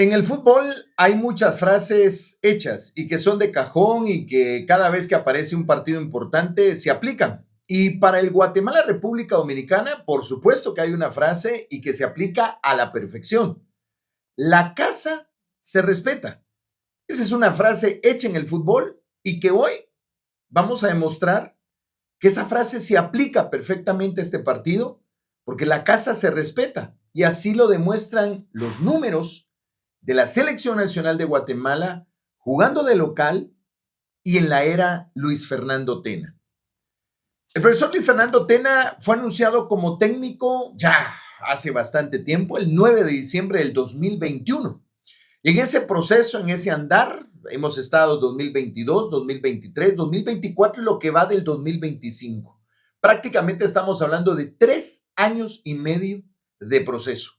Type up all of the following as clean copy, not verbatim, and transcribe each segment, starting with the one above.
En el fútbol hay muchas frases hechas y que son de cajón y que cada vez que aparece un partido importante se aplican. Y para el Guatemala República Dominicana, por supuesto que hay una frase y que se aplica a la perfección. La casa se respeta. Esa es una frase hecha en el fútbol y que hoy vamos a demostrar que esa frase se aplica perfectamente a este partido porque la casa se respeta y así lo demuestran los números de la Selección Nacional de Guatemala jugando de local y en la era Luis Fernando Tena. El profesor Luis Fernando Tena fue anunciado como técnico ya hace bastante tiempo, el 9 de diciembre del 2021. Y en ese proceso, en ese andar, hemos estado 2022, 2023, 2024 y lo que va del 2025. Prácticamente estamos hablando de 3 años y medio de proceso.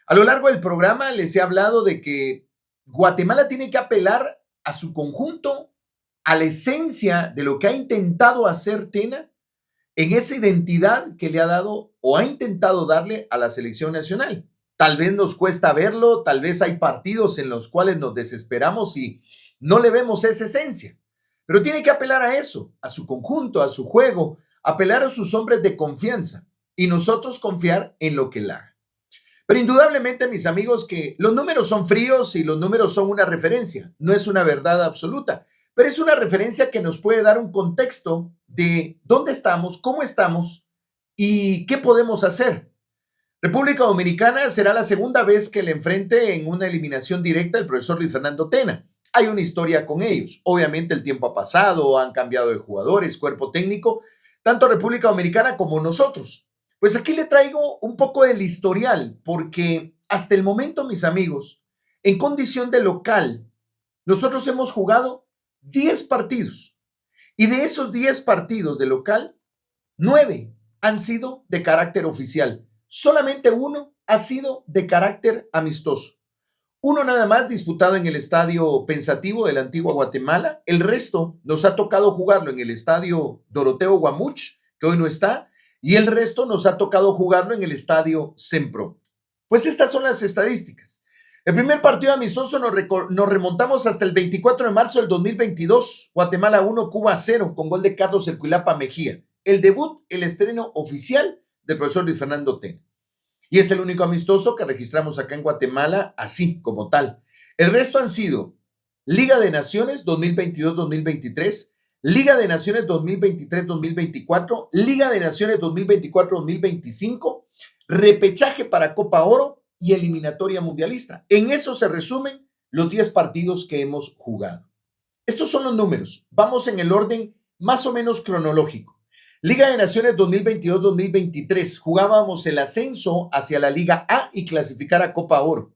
A lo largo del programa les he hablado de que Guatemala tiene que apelar a su conjunto, a la esencia de lo que ha intentado hacer Tena en esa identidad que le ha dado o ha intentado darle a la selección nacional. Tal vez nos cuesta verlo, tal vez hay partidos en los cuales nos desesperamos y no le vemos esa esencia, pero tiene que apelar a eso, a su conjunto, a su juego, apelar a sus hombres de confianza y nosotros confiar en lo que él haga. Pero indudablemente, mis amigos, que los números son fríos y los números son una referencia, no es una verdad absoluta, pero es una referencia que nos puede dar un contexto de dónde estamos y qué podemos hacer. República Dominicana será la segunda vez que le enfrente en una eliminación directa el profesor Luis Fernando Tena. Hay una historia con ellos. Obviamente el tiempo ha pasado, han cambiado de jugadores, cuerpo técnico, tanto República Dominicana como nosotros. Pues aquí le traigo un poco del historial, porque hasta el momento, mis amigos, en condición de local, nosotros hemos jugado 10 partidos. Y de esos 10 partidos de local, 9 han sido de carácter oficial. Solamente uno ha sido de carácter amistoso. Uno nada más disputado en el Estadio Pensativo de la antigua Guatemala. El resto nos ha tocado jugarlo en el Estadio Doroteo Guamuch, que hoy no está, y el resto nos ha tocado jugarlo en el Estadio Sempro. Pues estas son las estadísticas. El primer partido amistoso nos remontamos hasta el 24 de marzo del 2022. Guatemala 1, Cuba 0, con gol de Carlos El Cuilapa Mejía. El debut, el estreno oficial del profesor Luis Fernando Tena. Y es el único amistoso que registramos acá en Guatemala así, como tal. El resto han sido Liga de Naciones 2022-2023, Liga de Naciones 2023-2024, Liga de Naciones 2024-2025, repechaje para Copa Oro y eliminatoria mundialista. En eso se resumen los 10 partidos que hemos jugado. Estos son los números. Vamos en el orden más o menos cronológico. Liga de Naciones 2022-2023. Jugábamos el ascenso hacia la Liga A y clasificar a Copa Oro.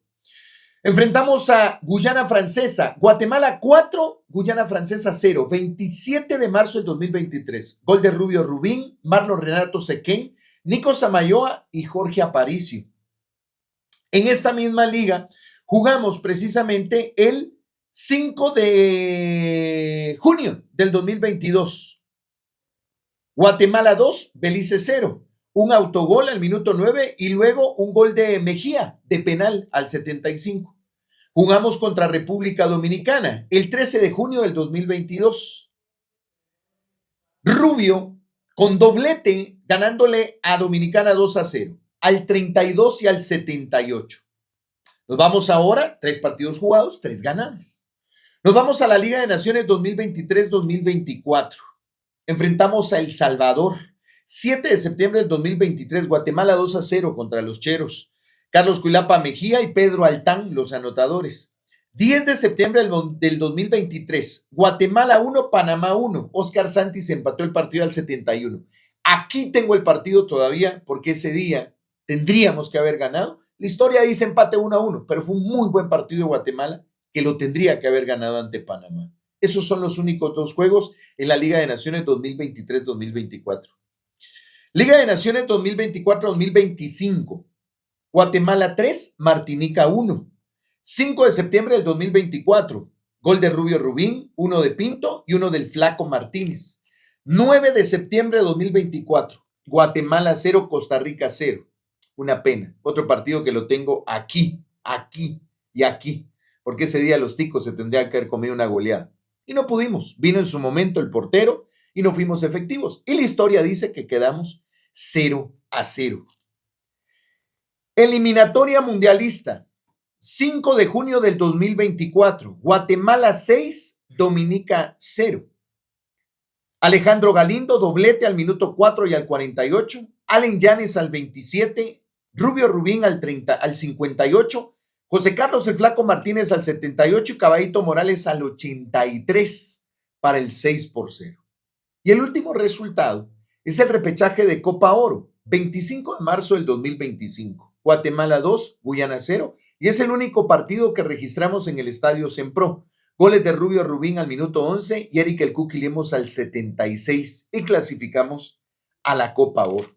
Enfrentamos a Guyana Francesa, Guatemala 4, Guyana Francesa 0, 27 de marzo del 2023. Gol de Rubio Rubín, Marlon Renato Sequén, Nico Samayoa y Jorge Aparicio. En esta misma liga jugamos precisamente el 5 de junio del 2022. Guatemala 2, Belice 0. Un autogol al minuto 9 y luego un gol de Mejía de penal al 75. Jugamos contra República Dominicana el 13 de junio del 2022. Rubio con doblete ganándole a Dominicana 2-0 al 32 y al 78. Nos vamos ahora, 3 partidos jugados, 3 ganados. Nos vamos a la Liga de Naciones 2023-2024. Enfrentamos a El Salvador. 7 de septiembre del 2023, Guatemala 2-0 contra los Cheros. Carlos Cuilapa Mejía y Pedro Altán, los anotadores. 10 de septiembre del 2023, Guatemala 1, Panamá 1. Oscar Santis empató el partido al 71. Aquí tengo el partido todavía porque ese día tendríamos que haber ganado. La historia dice empate 1-1, pero fue un muy buen partido de Guatemala que lo tendría que haber ganado ante Panamá. Esos son los únicos 2 juegos en la Liga de Naciones 2023-2024. Liga de Naciones 2024-2025. Guatemala 3, Martinica 1. 5 de septiembre del 2024. Gol de Rubio Rubín, 1 de Pinto y 1 del Flaco Martínez. 9 de septiembre de 2024. Guatemala 0, Costa Rica 0. Una pena. Otro partido que lo tengo aquí. y aquí, porque ese día los ticos se tendrían que haber comido una goleada. Y no pudimos. Vino en su momento el portero y no fuimos efectivos. Y la historia dice que quedamos 0-0. Eliminatoria mundialista. 5 de junio del 2024. Guatemala 6, Dominica 0. Alejandro Galindo, doblete al minuto 4 y al 48. Allen Yanes al 27. Rubio Rubín al 58. José Carlos el Flaco Martínez al 78 y Caballito Morales al 83 para el 6-0. Y el último resultado es el repechaje de Copa Oro, 25 de marzo del 2025. Guatemala 2, Guyana 0, y es el único partido que registramos en el Estadio Sempro. Goles de Rubio Rubín al minuto 11 y Eric El Cuqui Lemos al 76 y clasificamos a la Copa Oro.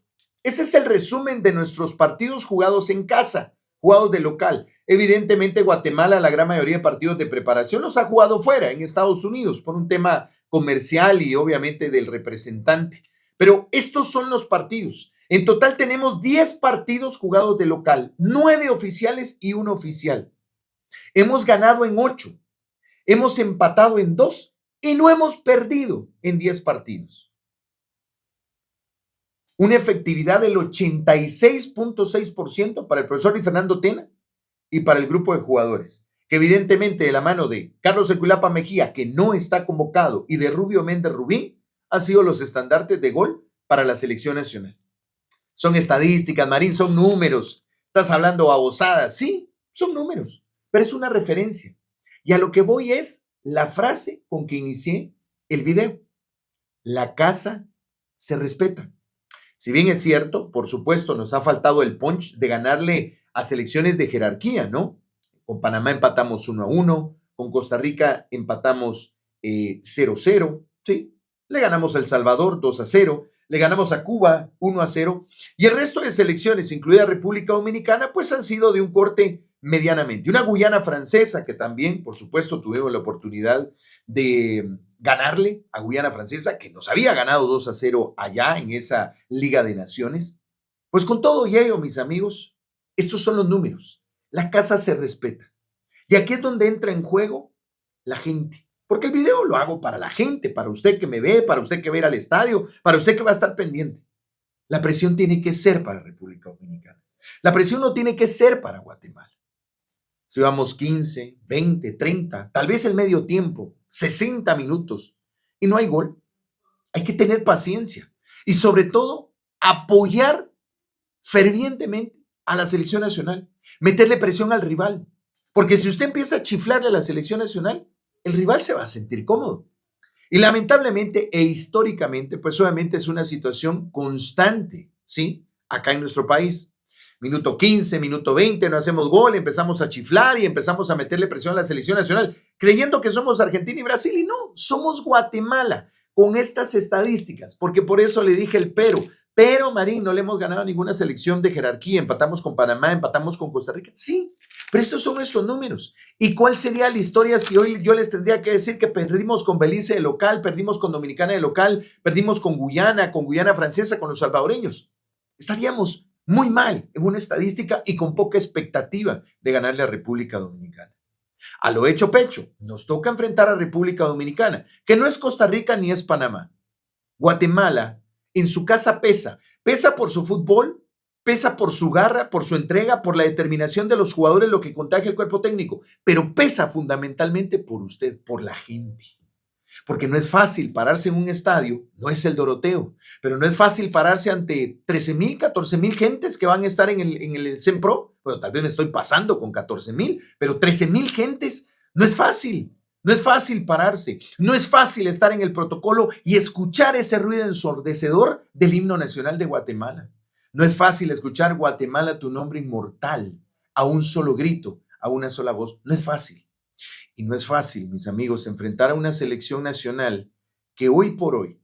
Este es el resumen de nuestros partidos jugados en casa, jugados de local. Evidentemente Guatemala, la gran mayoría de partidos de preparación los ha jugado fuera, en Estados Unidos, por un tema comercial y obviamente del representante. Pero estos son los partidos. En total tenemos 10 partidos jugados de local, 9 oficiales y 1 oficial. Hemos ganado en 8, hemos empatado en 2 y no hemos perdido en 10 partidos. Una efectividad del 86.6% para el profesor Luis Fernando Tena y para el grupo de jugadores, que evidentemente de la mano de Carlos Ecuilapa Mejía, que no está convocado, y de Rubio Méndez Rubín, han sido los estandartes de gol para la selección nacional. Son estadísticas, Marín, son números. Estás hablando babosadas. Sí, son números, pero es una referencia. Y a lo que voy es la frase con que inicié el video. La casa se respeta. Si bien es cierto, por supuesto, nos ha faltado el punch de ganarle a selecciones de jerarquía, ¿no? Con Panamá empatamos 1-1, con Costa Rica empatamos 0-0, ¿sí? Le ganamos a El Salvador 2-0, le ganamos a Cuba 1-0, y el resto de selecciones, incluida República Dominicana, pues han sido de un corte medianamente. Una Guyana Francesa que también, por supuesto, tuvimos la oportunidad de ganarle a Guyana Francesa, que nos había ganado 2-0 allá en esa Liga de Naciones. Pues con todo ello, mis amigos, estos son los números. La casa se respeta. Y aquí es donde entra en juego la gente. Porque el video lo hago para la gente, para usted que me ve, para usted que va a ir al estadio, para usted que va a estar pendiente. La presión tiene que ser para República Dominicana. La presión no tiene que ser para Guatemala. Si vamos 15, 20, 30, tal vez el medio tiempo, 60 minutos y no hay gol, hay que tener paciencia y sobre todo apoyar fervientemente a la selección nacional, meterle presión al rival, porque si usted empieza a chiflarle a la selección nacional, el rival se va a sentir cómodo. Y lamentablemente e históricamente, pues obviamente es una situación constante, ¿sí? Acá en nuestro país. Minuto 15, minuto 20, no hacemos gol, empezamos a chiflar y empezamos a meterle presión a la selección nacional, creyendo que somos Argentina y Brasil, y no, somos Guatemala con estas estadísticas, porque por eso le dije el pero Marín, no le hemos ganado a ninguna selección de jerarquía, empatamos con Panamá, empatamos con Costa Rica, sí, pero estos son nuestros números. ¿Y cuál sería la historia si hoy yo les tendría que decir que perdimos con Belice de local, perdimos con Dominicana de local, perdimos con Guyana Francesa, con los salvadoreños? Estaríamos muy mal en una estadística y con poca expectativa de ganarle a República Dominicana. A lo hecho pecho, nos toca enfrentar a República Dominicana, que no es Costa Rica ni es Panamá. Guatemala en su casa pesa por su fútbol, pesa por su garra, por su entrega, por la determinación de los jugadores, lo que contagia el cuerpo técnico, pero pesa fundamentalmente por usted, por la gente. Porque no es fácil pararse en un estadio, no es el Doroteo, pero no es fácil pararse ante 13,000, 14,000 gentes que van a estar en el Sempro. Bueno, tal vez me estoy pasando con 14,000, pero 13,000 gentes no es fácil. No es fácil pararse, no es fácil estar en el protocolo y escuchar ese ruido ensordecedor del himno nacional de Guatemala. No es fácil escuchar Guatemala, tu nombre inmortal, a un solo grito, a una sola voz. No es fácil. Y no es fácil, mis amigos, enfrentar a una selección nacional que hoy por hoy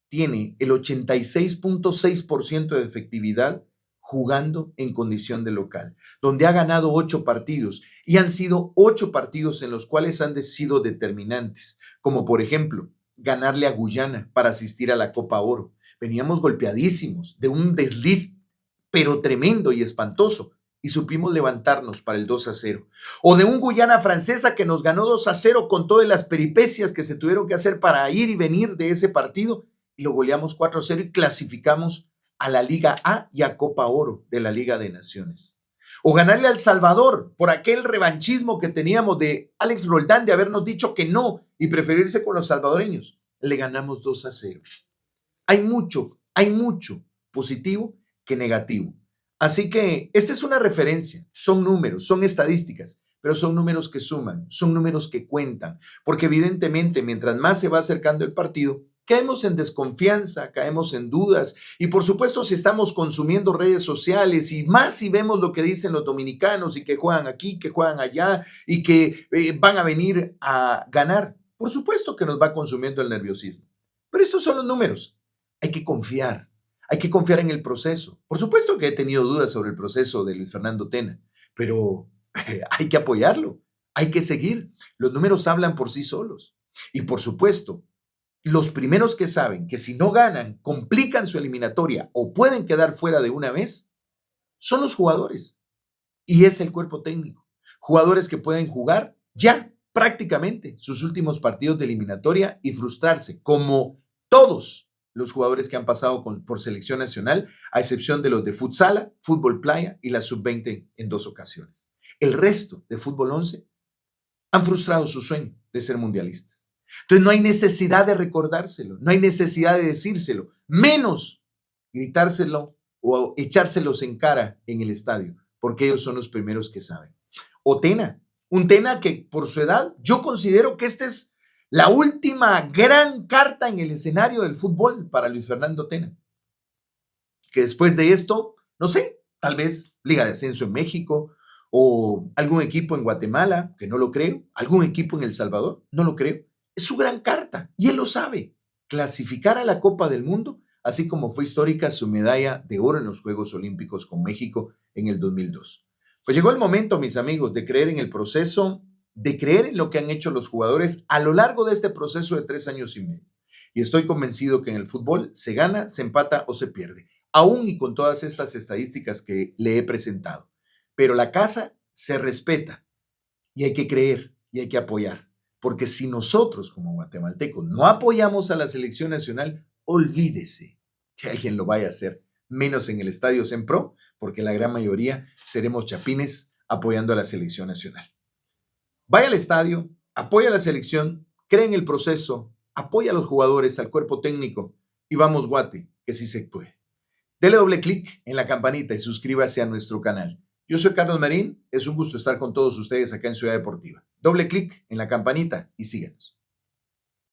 tiene el 86.6% de efectividad jugando en condición de local, donde ha ganado 8 partidos y han sido 8 partidos en los cuales han sido determinantes, como por ejemplo, ganarle a Guyana para asistir a la Copa Oro. Veníamos golpeadísimos de un desliz, pero tremendo y espantoso, y supimos levantarnos para el 2-0. O de un Guyana Francesa que nos ganó 2-0 con todas las peripecias que se tuvieron que hacer para ir y venir de ese partido y lo goleamos 4-0 y clasificamos a la Liga A y a Copa Oro de la Liga de Naciones. O ganarle al Salvador por aquel revanchismo que teníamos de Alex Roldán de habernos dicho que no y preferirse con los salvadoreños. Le ganamos 2-0. Hay mucho positivo que negativo. Así que esta es una referencia, son números, son estadísticas, pero son números que suman, son números que cuentan, porque evidentemente mientras más se va acercando el partido, caemos en desconfianza, caemos en dudas y por supuesto si estamos consumiendo redes sociales y más si vemos lo que dicen los dominicanos y que juegan aquí, que juegan allá y que van a venir a ganar, por supuesto que nos va consumiendo el nerviosismo. Pero estos son los números, hay que confiar. Hay que confiar en el proceso. Por supuesto que he tenido dudas sobre el proceso de Luis Fernando Tena, pero hay que apoyarlo, hay que seguir. Los números hablan por sí solos. Y por supuesto, los primeros que saben que si no ganan, complican su eliminatoria o pueden quedar fuera de una vez, son los jugadores. Y es el cuerpo técnico. Jugadores que pueden jugar ya prácticamente sus últimos partidos de eliminatoria y frustrarse, como todos los jugadores que han pasado por selección nacional, a excepción de los de futsala, fútbol playa y la sub-20 en 2 ocasiones. El resto de fútbol 11 han frustrado su sueño de ser mundialistas. Entonces no hay necesidad de recordárselo, no hay necesidad de decírselo, menos gritárselo o echárselos en cara en el estadio, porque ellos son los primeros que saben. O Tena, un Tena que por su edad, yo considero que este es la última gran carta en el escenario del fútbol para Luis Fernando Tena. Que después de esto, no sé, tal vez Liga de Ascenso en México o algún equipo en Guatemala, que no lo creo, algún equipo en El Salvador, no lo creo. Es su gran carta y él lo sabe. Clasificar a la Copa del Mundo, así como fue histórica su medalla de oro en los Juegos Olímpicos con México en el 2002. Pues llegó el momento, mis amigos, de creer en el proceso, de creer en lo que han hecho los jugadores a lo largo de este proceso de 3 años y medio. Y estoy convencido que en el fútbol se gana, se empata o se pierde, aún y con todas estas estadísticas que le he presentado. Pero la casa se respeta y hay que creer y hay que apoyar. Porque si nosotros como guatemaltecos no apoyamos a la selección nacional, olvídese que alguien lo vaya a hacer, menos en el Estadio Sempro, porque la gran mayoría seremos chapines apoyando a la selección nacional. Vaya al estadio, apoya a la selección, cree en el proceso, apoya a los jugadores, al cuerpo técnico y vamos Guate, que sí se puede. Dele doble clic en la campanita y suscríbase a nuestro canal. Yo soy Carlos Marín, es un gusto estar con todos ustedes acá en Ciudad Deportiva. Doble clic en la campanita y síganos.